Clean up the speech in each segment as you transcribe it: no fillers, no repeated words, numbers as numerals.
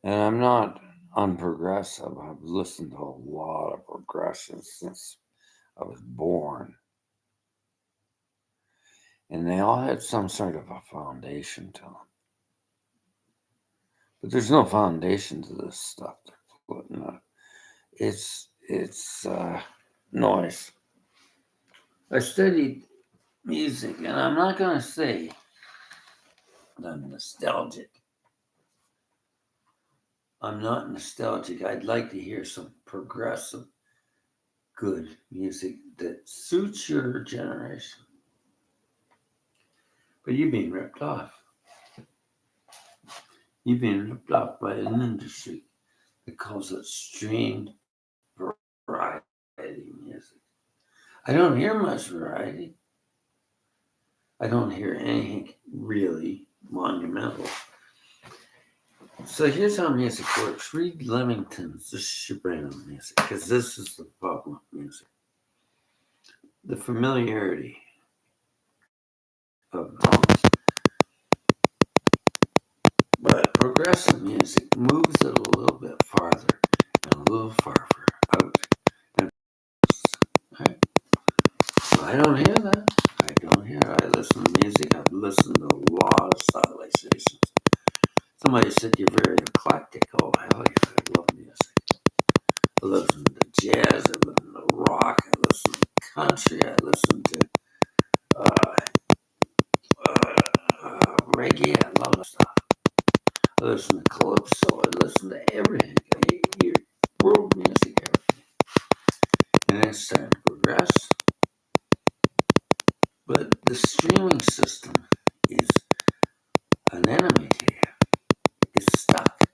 And I'm not unprogressive. I've listened to a lot of progressive since I was born. And they all had some sort of a foundation to them. But there's no foundation to this stuff they're putting up. It's noise. I studied music, and I'm not going to say that I'm nostalgic. I'm not nostalgic. I'd like to hear some progressive, good music that suits your generation. But you've been ripped off. You've been ripped off by an industry that calls it streamed variety music. I don't hear much variety. I don't hear anything really monumental. So here's how music works. Read Leamington's This Is Your Brain on Music, because this is the problem with music. The familiarity of songs. But progressive music moves it a little bit farther and a little farther out. And right? So I don't hear that. I don't hear it. I listen to music. I've listened to a lot of stylizations. Somebody said you're very eclectic. Oh, hell yeah. I love music. I listen to jazz. I listen to rock. I listen to country. I listen to uh, reggae. I love that stuff. I listen to calypso. I listen to everything. I hear world music, everything. And it's starting to progress. But the streaming system is an enemy to you. It's stuck.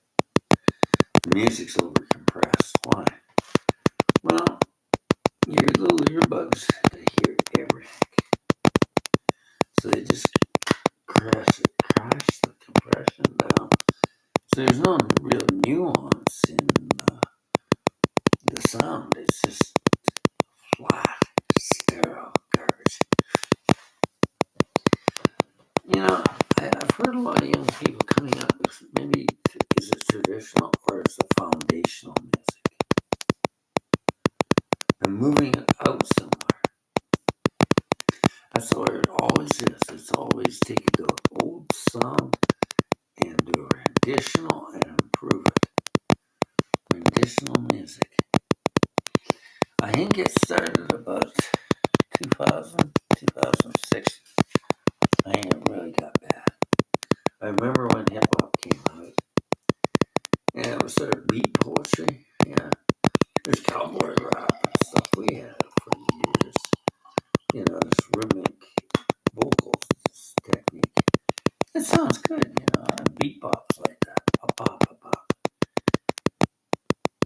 The music's overcompressed. Why? Well, your little earbuds, they hear everything. So they just crash the compression down. So there's no real nuance in the sound. It's just flat, sterile garbage. You know, I've heard a lot of young people coming up with maybe is it traditional or is it foundational music and moving it out somewhere. That's where it always is. It's always taking the old song and do a renditional and improve it. Renditional music. I think it started about 2000, 2006. I think it really got bad. I remember when hip hop came out. And it was sort of beat poetry. Yeah. There's cowboy rap and stuff we had for years. You know, this rhythmic vocals this technique. It sounds good, you know, and beatbox like that. Pop, pop, pop, pop.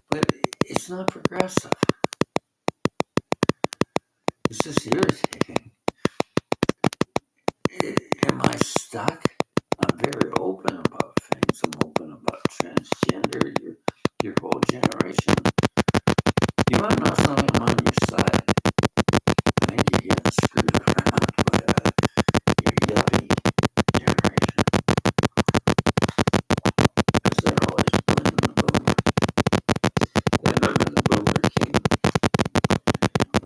But it's not progressive. It's just irritating. Am I stuck? I'm very open about things. I'm open about transgender, your whole generation. You want to know something? I'm on your side. I think you're getting screwed around by your yuppie generation. I said always blame the boomer. I remember the boomer came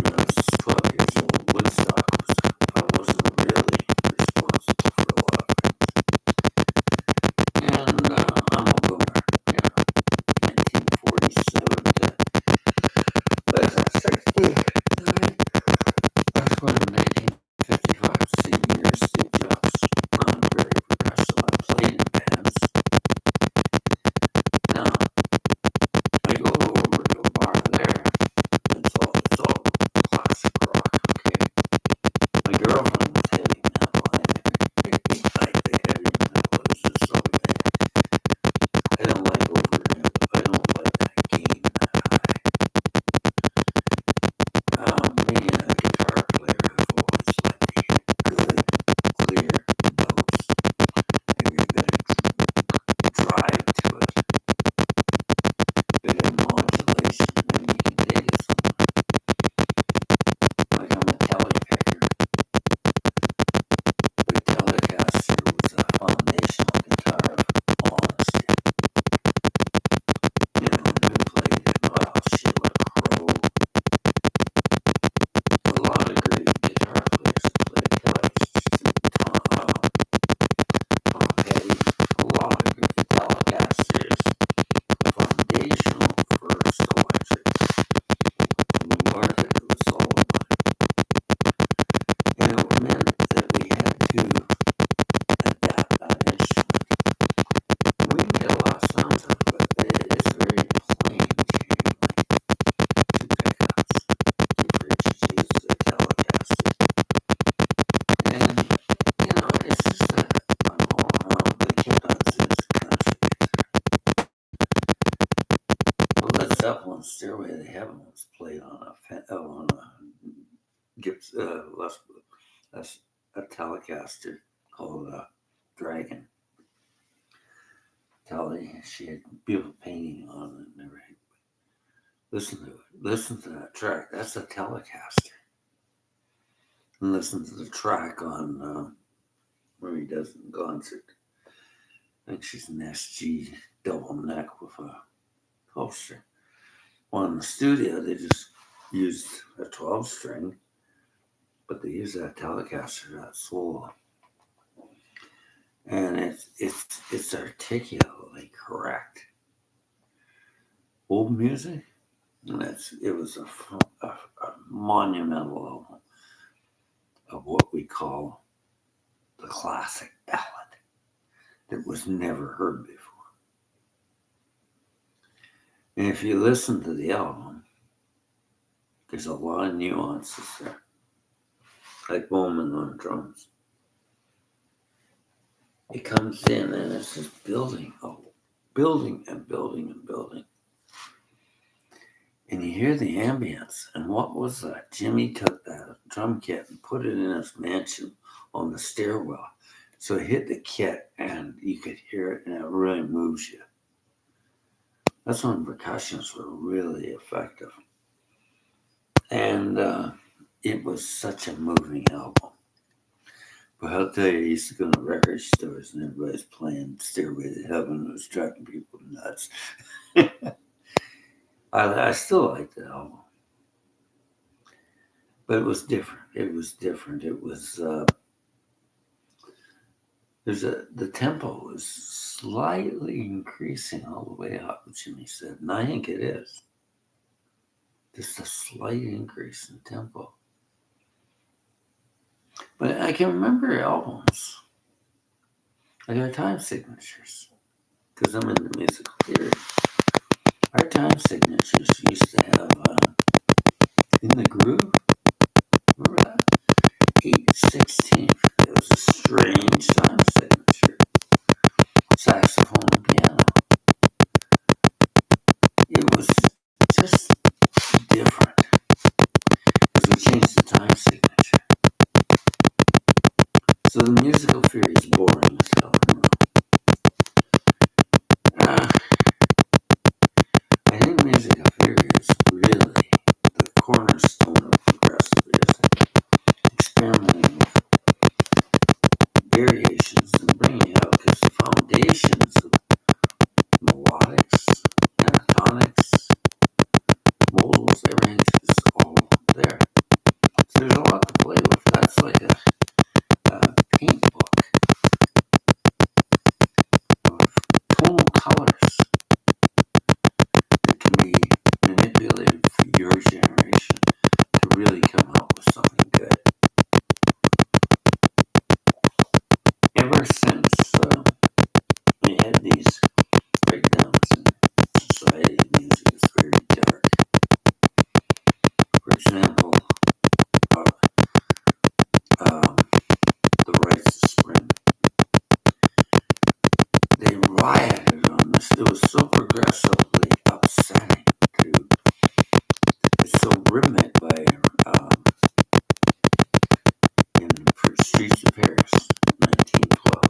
when I was 12 years old. Woodstock I wasn't really responsible for a lot of things. Zeppelin's Stairway to Heaven was played on a Telecaster called Dragon. She had beautiful painting on it and everything. Listen to it. Listen to that track. That's a Telecaster. And listen to the track on where he does the concert. I think she's an SG double neck with a holster. Well, in the studio, they just used a 12 string, but they used that Telecaster, that solo. And it's articulately correct. Old music, and it was a monumental album of what we call the classic ballad that was never heard before. And if you listen to the album, there's a lot of nuances there, like Bowman on drums. It comes in and it's just building and building and building. And you hear the ambience. And what was that? Jimmy took that drum kit and put it in his mansion on the stairwell. So it hit the kit and you could hear it and it really moves you. That's when percussions were really effective. And it was such a moving album. But I'll tell you, I used to go to record stores and everybody's playing Stairway to Heaven. It was driving people nuts. I still like the album. But it was different. It was the tempo was slightly increasing all the way up, Jimmy said. And I think it is. Just a slight increase in tempo. But I can remember albums. I got time signatures. Because I'm in the musical theory. Our time signatures used to have In the Groove. Remember that? 8/16. It was a strange time signature. Saxophone and piano. It was just different. Because we changed the time signature. So the musical theory is boring as hell. I think musical theory is really the cornerstone of progressive music. Experimenting with variations and bringing out, because the foundations of melodics, pentatonics, modals, everything's just all there. So there's a lot to play with. That's like a paint book of tonal colors that can be manipulated for your generation to really come out with something good. Ever since we had these breakdowns in society, music is very dark. For example, the Rites of Spring. They rioted on this. It was so progressively upsetting to. It's so rhythmic by in Streets of Paris, 1912.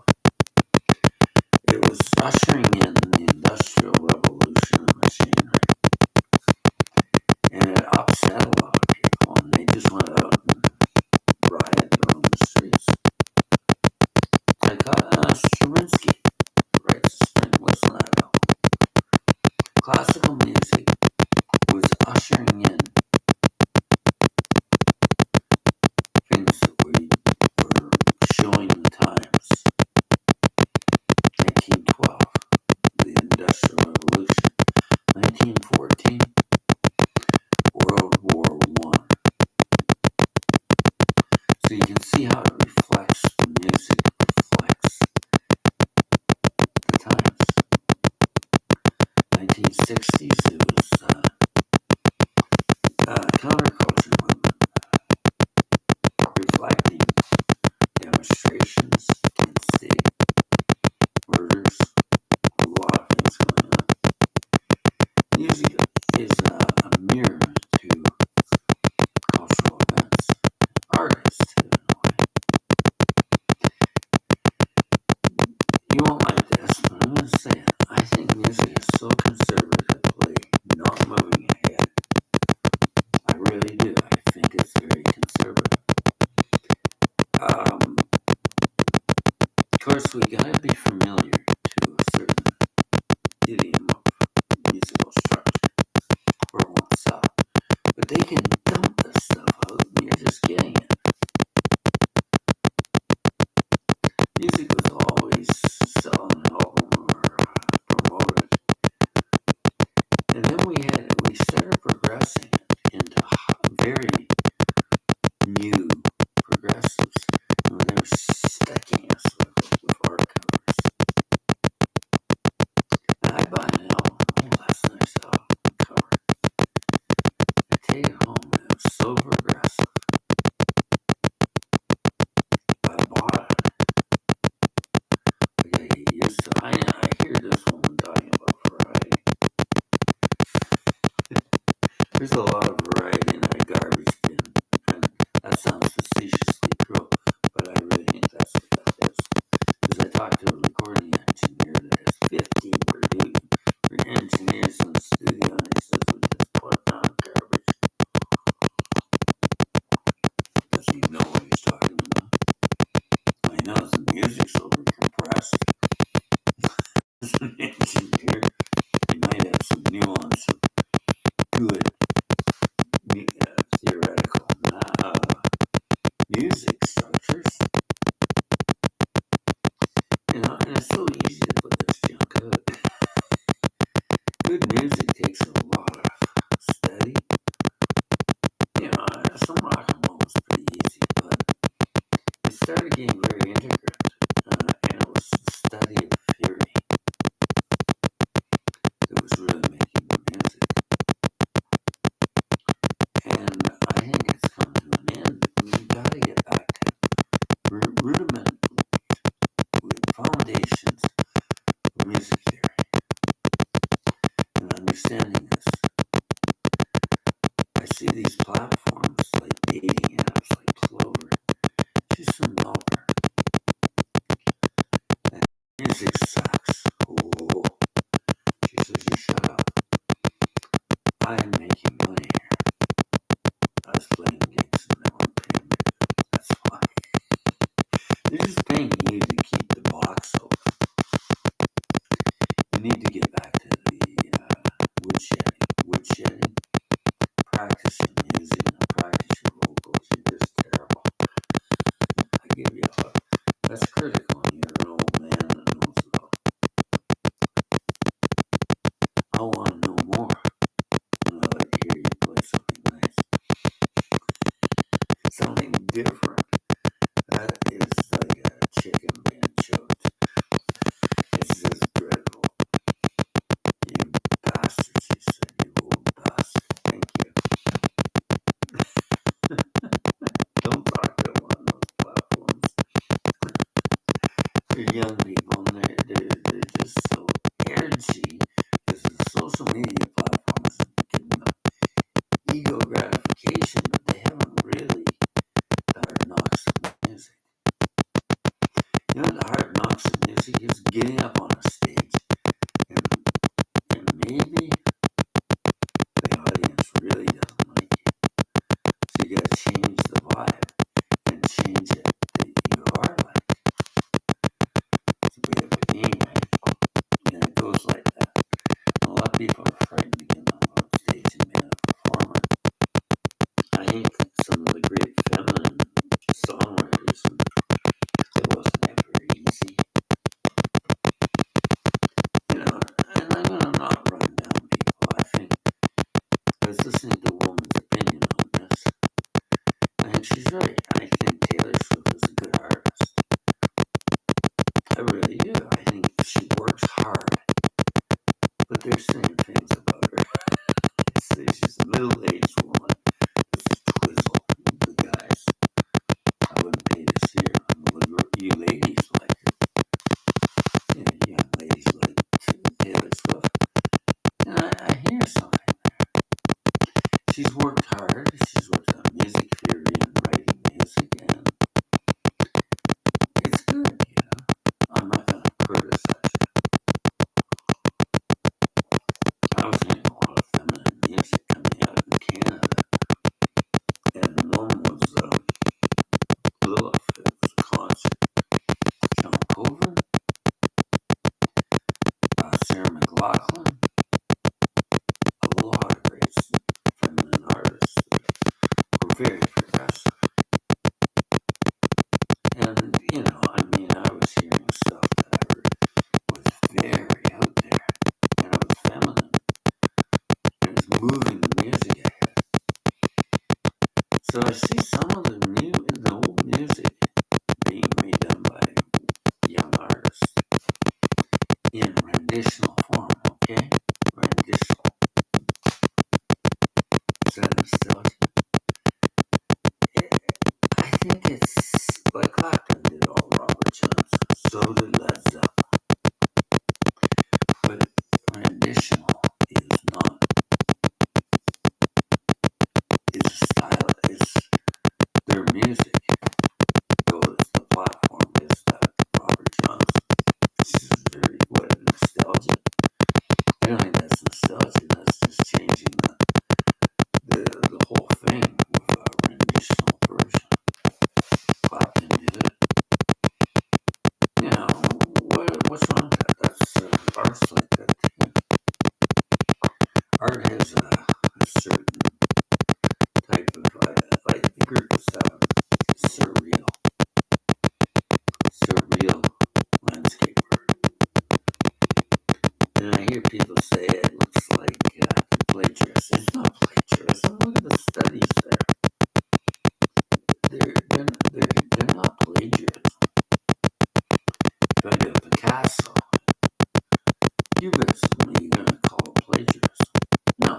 It was ushering in the Industrial Revolution of machinery. And it upset a lot of people, and they just went out and rioted on the streets. Like Stravinsky, Rites of Spring, listen to that album. Classical music was ushering in things that were showing the times. 1912, the Industrial Revolution. 1914, World War I. So you can see how it reflects, the music reflects the times. 1960s, it was counterculture movement, reflecting demonstrations against state murders, a lot of things going on. Music is music is so conservatively not moving ahead. I really do. I think it's very conservative. Of course, we gotta be familiar to a certain idiom of musical structure for oneself. But they can dump this stuff out and you're just getting it. Music was always sell an album or promote it. And then we started progressing it into very new progressives. And they were stacking us with art covers. And I buy an album. Oh, that's a nice album cover. I take it home and it was so progressive. I bought it. I gotta get used to it. I hear this woman talking about variety. There's a lot of variety in that garbage bin. And that sounds facetiously cruel, but I really think that's what that is. Because I talked to a recording engineer that has 15 engineers in the studio, and he says we just put down garbage. Does he know what he's talking about? Well, he knows the music's over compressed. As an engineer, he might have some nuance of good theoretical music structures. And it's so easy to put this junk out. Good music takes a lot of study. Some rock and roll was pretty easy, but it started getting very intricate, and it was the study of theory that was really making the music. And I think it's come to an end. We've got to get back to rudiment foundations of music theory and understanding this. I see these platforms like dating apps like Clover. She's from Melbourne. And music sucks. Oh, she says, you shut up. I am making money here. I was playing gigs and they weren't paying me. That's why. They're just paying you to keep the box open. You need to get back to the woodshedding. Practice your music and practice your vocals. You're just terrible. I give you a hug. That's critical. You're an old man that knows it all. I want to know more. And I'd like to hear you play something nice. Something different. That is like a chicken being choked. It's just dreadful. You bastards, he said. You old bastard. Thank you. Don't talk to them on those platforms. They're young people and they're just so edgy because the social media platforms give them ego gratification, but they haven't really the hard knocks of music. The hard knocks of music is getting up on a stage and maybe the audience really doesn't like you. So you gotta change the vibe and change it that you are like. It's a way of a game, right? And it goes like that. A lot of people are frightened to get on stage and be a performer. I think some of the great feminine songwriters, it wasn't ever easy. And I'm going to not run down people. I think I was listening to a woman's opinion on this. I think she's right. I think Taylor Swift is a good artist. I really do. I think she works hard. But they're saying things about her. They say she's a middle-aged woman. This is twizzle. The guys. I wouldn't pay to see her. You ladies like her. Young ladies like Taylor Swift. And I hear something there. She's worked hard. She's worked on music theory and writing music, and it's good, I'm not going to criticize her. I was hearing a lot of feminine music coming out in Canada. And one was Lilith. It was a concert. John Coven, Sarah McLachlan, a lot of great feminine artists were very progressive. And, I was hearing stuff that was very out there. And it was feminine. And it was moving the music ahead. So I see some of the old music being redone by young artists in renditional form, okay? Renditional. Is that nostalgia? I think it's like Clapton did all Robert Johnson. So did Led Zeppelin. But renditional is not. It's a style. It's their music. The platform is that Robert Johnson. This is very nostalgia. I don't think that's nostalgia. That's just changing the whole thing with a renditional version. Clapton did it. What's wrong with that? That's art's like that too. Art has a certain type of like the group was surreal landscape art. And I hear people say it looks like plagiarism. It's not plagiarism. Look at the studies there. They're not plagiarism. If I go Picasso, Cubism, are you going to call it plagiarism? No.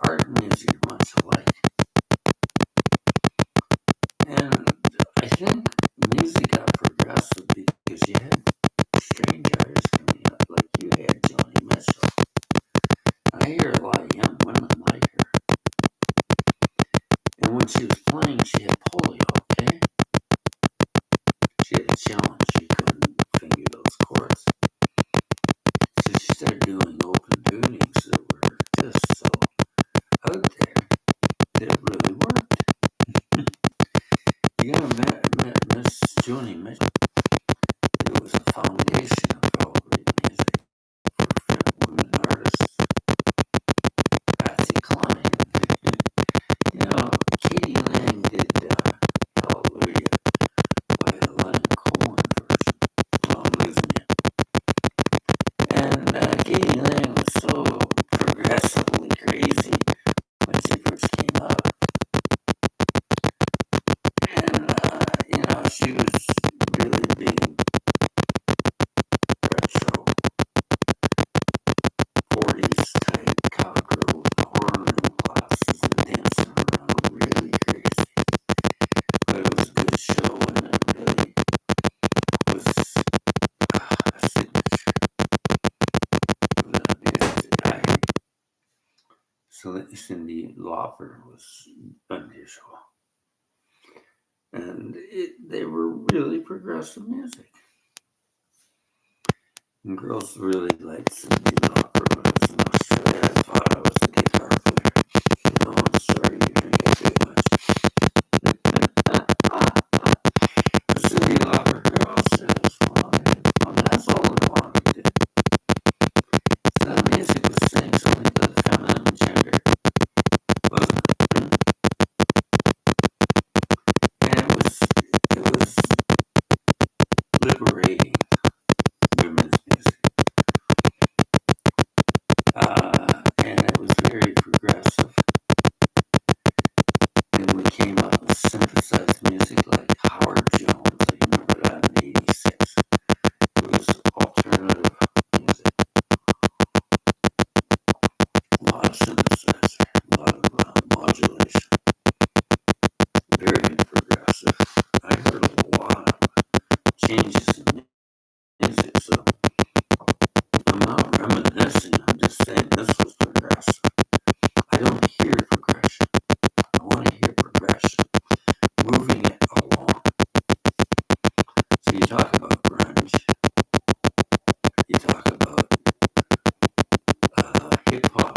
Art and music are much alike. And I think music got progressive because you had strange artists coming up, like you had Joni Mitchell. I hear a lot of young women like her. And when she was playing, she had polio, okay? She had a challenge. She couldn't finger those chords. So she started doing open tunings that were just so out there that it really worked. You gotta miss Joni Mitchell. It was a foundation of all great music for women artists. Patsy Cline. Katie Lang did Hallelujah by the Leonard Cohen version. Well, I'm losing you. And Katie Lang was so progressively crazy when she first came out. And, she was really being retro 40s type cowgirl with the horn glasses and dancing around really crazy. But it was a good show and it really was a signature of the music. So Cyndi Lauper was unusual. And they were really progressive music. And girls really liked Cyndi Lauper when I was in Australia. I thought I was a guitar player. No, I'm sorry, you're drinking too much. The Cyndi Lauper girl says, well, that's all the Bonnie did. So the music was saying something to the feminine gender, wasn't it? And it was liberating women's music. And it was very progressive. And we came up with synthesized music like Howard Jones. I remember that in '86. It was alternative music. A lot of synthesizer, a lot of modulation. Very progressive. I heard a lot of changes in music, so I'm not reminiscing. I'm just saying this was progressive. I don't hear progression. I want to hear progression. Moving it along. So you talk about grunge. You talk about hip hop.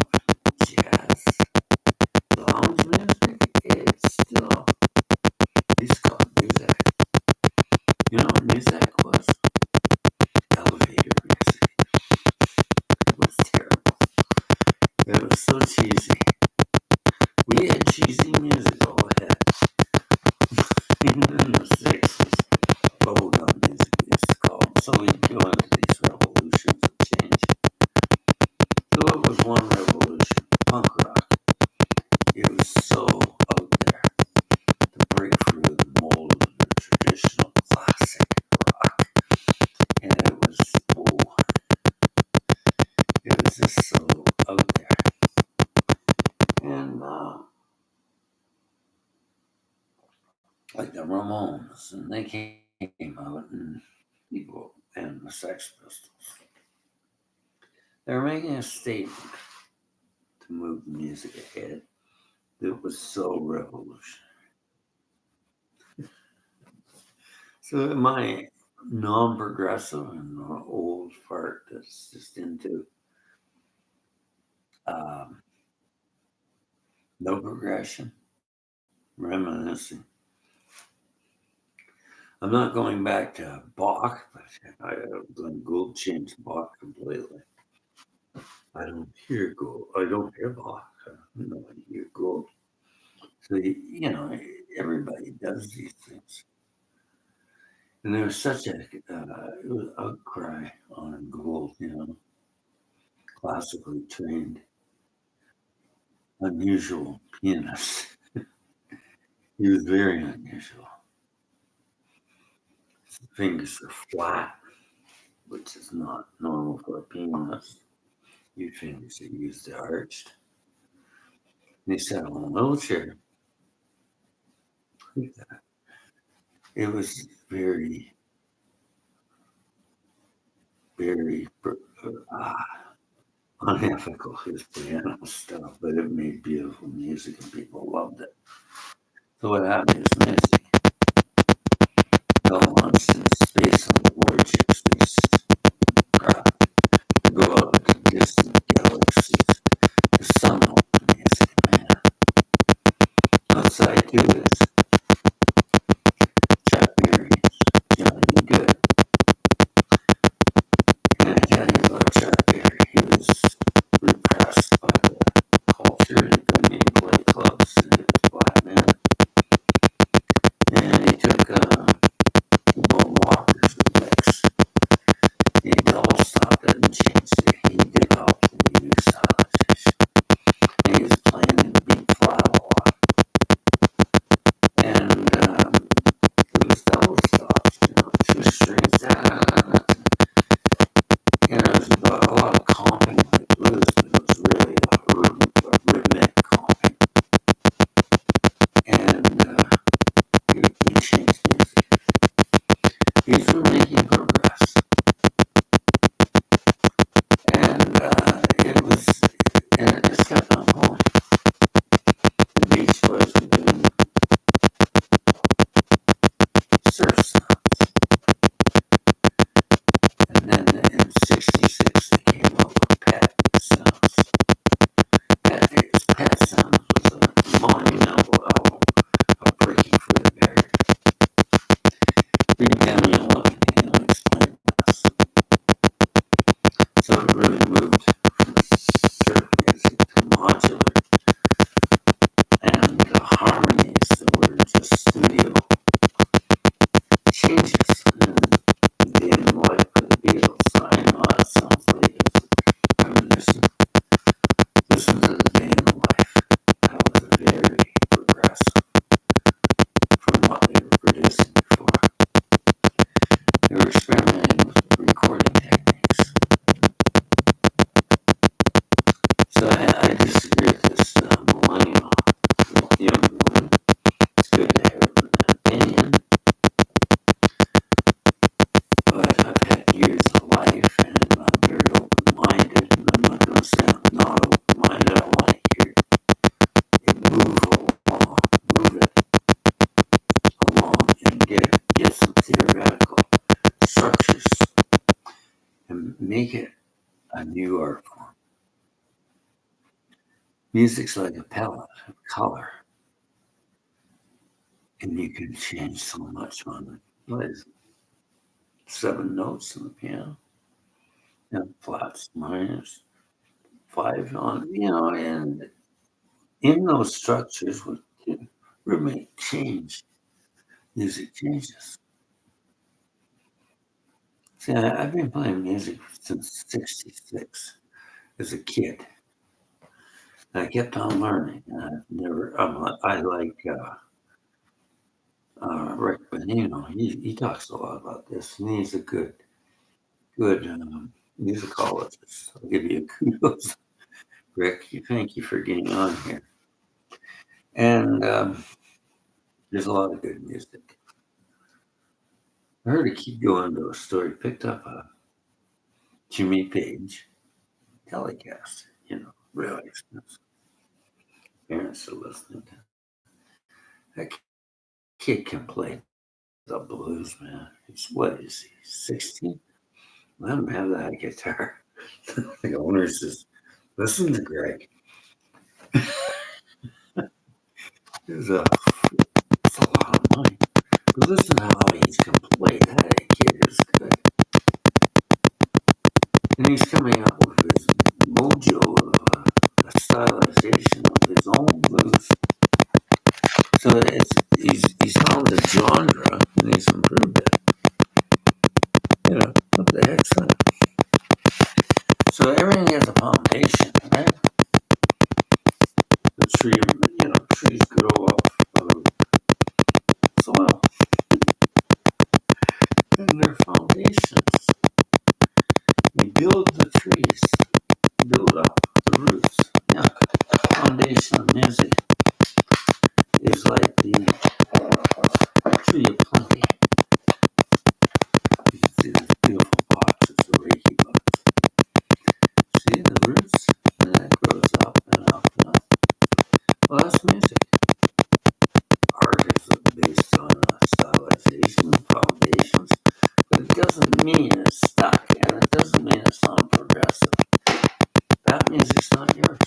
It was so cheesy. We had cheesy music all ahead. Even in the 60s, bubblegum music we used to call them. So we'd go into these revolutions of change. So it was one revolution, punk rock. It was so out there to break through the mold of the traditional classic rock. And it was just so out there. And like the Ramones, and they came out, and people, and the Sex Pistols. They were making a statement to move the music ahead that was so revolutionary. So am I non-progressive and an old fart that's just into um, no progression, reminiscing. I'm not going back to Bach, but Glenn Gould changed Bach completely. I don't hear Gould. I don't hear Bach. No, I hear Gould. So everybody does these things, and there was such a it was outcry on Gould. Classically trained, unusual pianist. He was very unusual. His fingers are flat, which is not normal for a pianist. Your fingers are usually arched. And he sat on a wheelchair like that. It was very, very unethical, his piano stuff, but it made beautiful music and people loved it. So what happened is music got launched into space on the warships. These craft go out into distant galaxies. The sun helped music, man. Outside too is Chuck Berry's Johnny B. Good. And I tell you about Chuck Berry, he was repressed by the culture. He couldn't even play clubs. He was a black man. And he took Bob Walker's mix. He double stopped it and changed it. He developed a new stylization. And he was playing in B flat a lot. And it was double stops, two strings. It was a lot of comping like blues, but it was really a rhythmic comping. And he changed music. These were making progress. And it just kept on going. The Beach Boys were doing surf sounds. And then in '66 they came up with Pet Sounds. Pet Sounds was a monumental album of breaking through the barrier. Read Daniel Look and he'll explain this. So it really moved from surf music to modular and the harmonies that were just studio changes. And day in life for the Beatles. I know that sounds like it's reminiscent. Listen to the day in life. That was very progressive from what they were producing before. They were experimenting with recording techniques. So I disagree with this millennial young woman. It's good to have an opinion, but I've had years of life and I'm very open-minded, and I'm not going to say I'm not open-minded. I want to hear it move it along and get some theoretical structures and make it a new art form. Music's like a palette of color, and you can change so much on it. What is it? 7 notes on the piano, and flats, minors, 5 on, and in those structures with rhythmic change, music changes. See, I've been playing music since '66 as a kid. I kept on learning. I've never, I like Rick Benino. He talks a lot about this, and he's a good musicologist. I'll give you kudos, Rick. Thank you for getting on here. And there's a lot of good music. I heard a kid go into a store. He picked up a Jimmy Page Telecaster, really expensive. Parents are listening to that kid can play the blues, man. What is he, 16? Let him have that guitar. The owner says, listen to Greg. It's a, it's a lot of money. But listen to how he can play. That kid is good. And he's coming up with his mojo of a stylization of his own blues. So he's found a genre and he's improved it. What the heck's that? So everything has a foundation, right? The tree, trees grow up of soil and their foundations. You build the trees, build up the roots. Yeah, foundation of music is like the tree of plenty. You can see this beautiful box. It's a Reiki box. See the roots? And that grows up and up and up. Well, that's music. Art is based on stylization, foundations, but it doesn't mean it's stuck, and it doesn't mean it's not progressive. That music's not yours.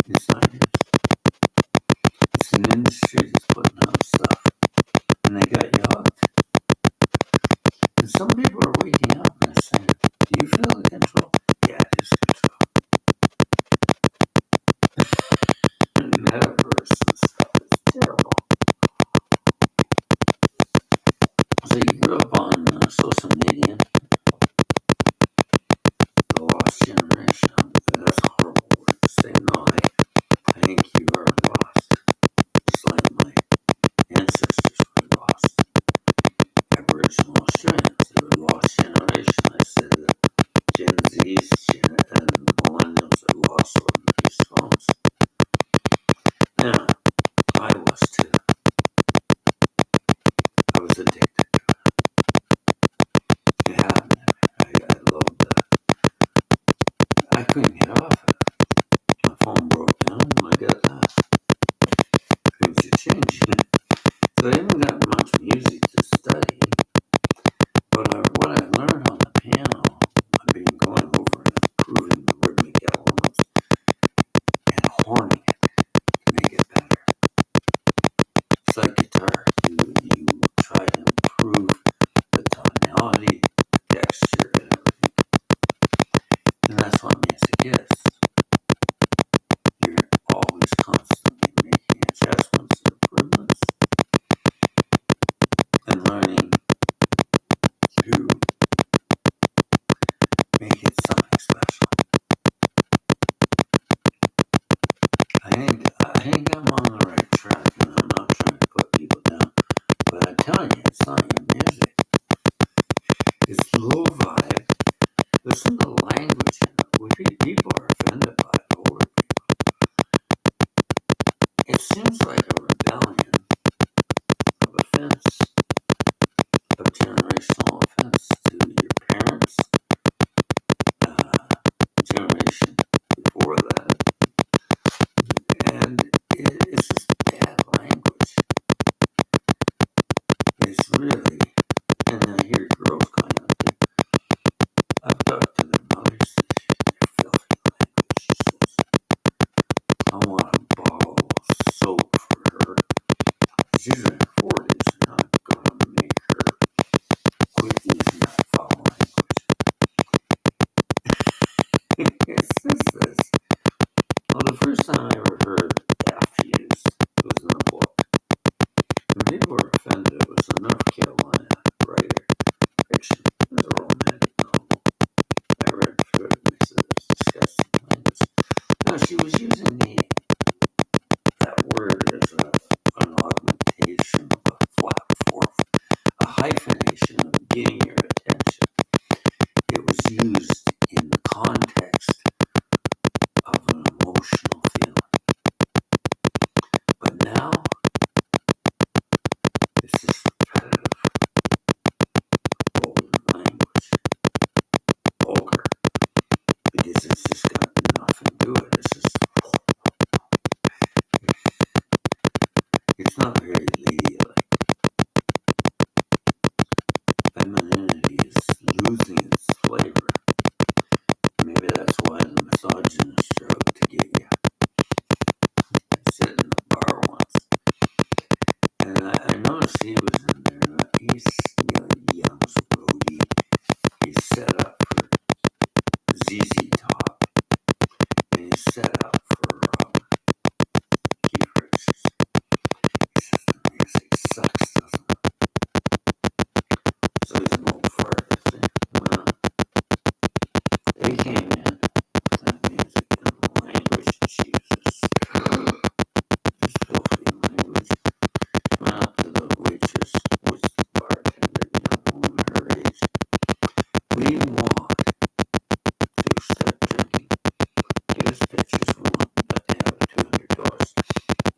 It's not yours. It's an industry that's putting out stuff, and they got you hooked. And some people are waking up and they're saying, do you feel the control? Yeah, it is control. And metaverse and stuff is terrible. So you grew up on social media, the lost generation. That's a horrible word to say. No, I think you are lost. Just like my ancestors were lost. Aboriginal Australians, they were lost generation. I said that Gen Zs and millennials are lost on these phones. Now, I was too. I was addicted to it. Yeah, I loved that. I couldn't get off it. My phone broke down and I got that. Things are changing. So I haven't got much music to study. But what I learned on the piano, I've been going over and improving the rhythmic elements and horning it to make it better. It's like guitar. You try to improve the tonality, the texture, and everything. And that's what music is. You're always constantly making adjustments and improvements and learning to make it something special. I think I'm on the right track, and I'm not trying to put people down, but I'm telling you, it's not your music. It's low vibe. Listen to the language in it. People are offended by it. Older people. It seems like a rebellion of offense, of generational offense to your parents, generation before that, and it's just bad language. It's really she was using that word as an augmentation of a flat fourth, a hyphenation of getting your attention. It was used in the context of an emotional feeling. But now, it's just repetitive, golden language, vulgar, because it's just got nothing to it. It's not very ladylike. Femininity is losing its flavor. Maybe that's why the misogynist are out to get you. I said in the bar once, and I noticed he was in there. He's Young's roadie. He's set up for ZZ Top, and he's set up for Keith Richards. He says the music sucks, doesn't it? So he's an old fart, I think. Well, they came in with that music and the language she uses. Just filthy language. Went up to the waitress, which the bartender, woman her age. We want to start drinking. Give us pictures, we want to have $200.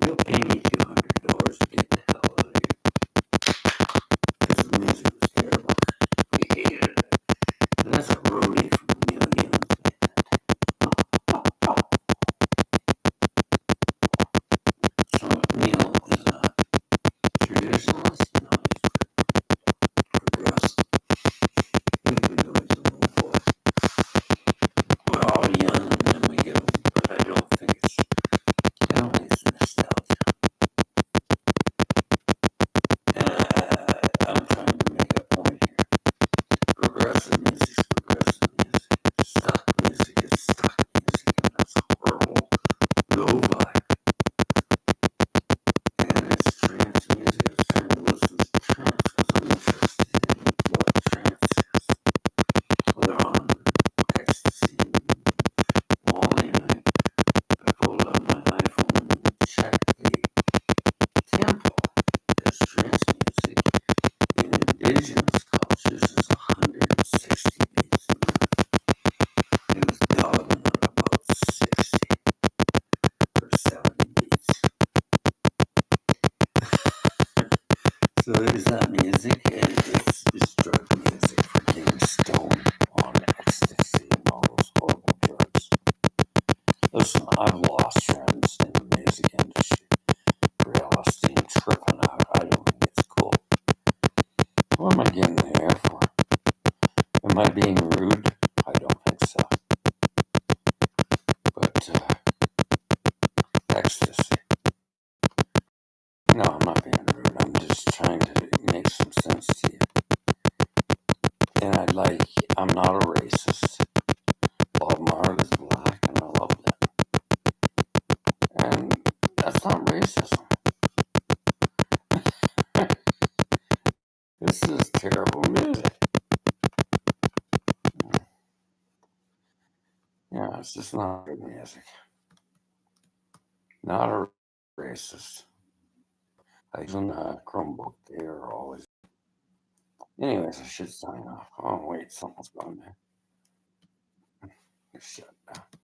You'll pay me $200 to get the hell out of here. Because the music was terrible. We hated it. And that's a roadie from Neil Young's band. So Neil is a traditionalist? No, he's progressive. Even though he's a little boy. We're all young and then we get old, but I don't think it's nostalgia. And I'm trying to make a point here. Progressive music is progressive music. Stuck music is stuck music, and that's horrible. No vibe. And it's trance music. I was trying to listen to trance because I'm interested in what trance is. Well, they're on ecstasy and Molly, and I pulled up my iPhone and checked the tempo. There's trance music in indigenous cultures is 160 beats a minute. It was dogma about 60 or 70 beats. So is that music? It's drug music for getting stoned on ecstasy and all those horrible drugs. Listen, I've lost friends in the music industry for LSD and tripping out. I don't think it's cool. What am I getting there for? Am I being rude? I don't think so. But ecstasy. No, I'm not being rude. I'm just trying to make some sense to you. And I'm not a racist. Bob Marley is black and I love that. And that's not racism. This is terrible music. Yeah, it's just not good music. Not a racist. I use a Chromebook. They are always. Anyways, I should sign off. Oh, wait, something's going there. Shut down.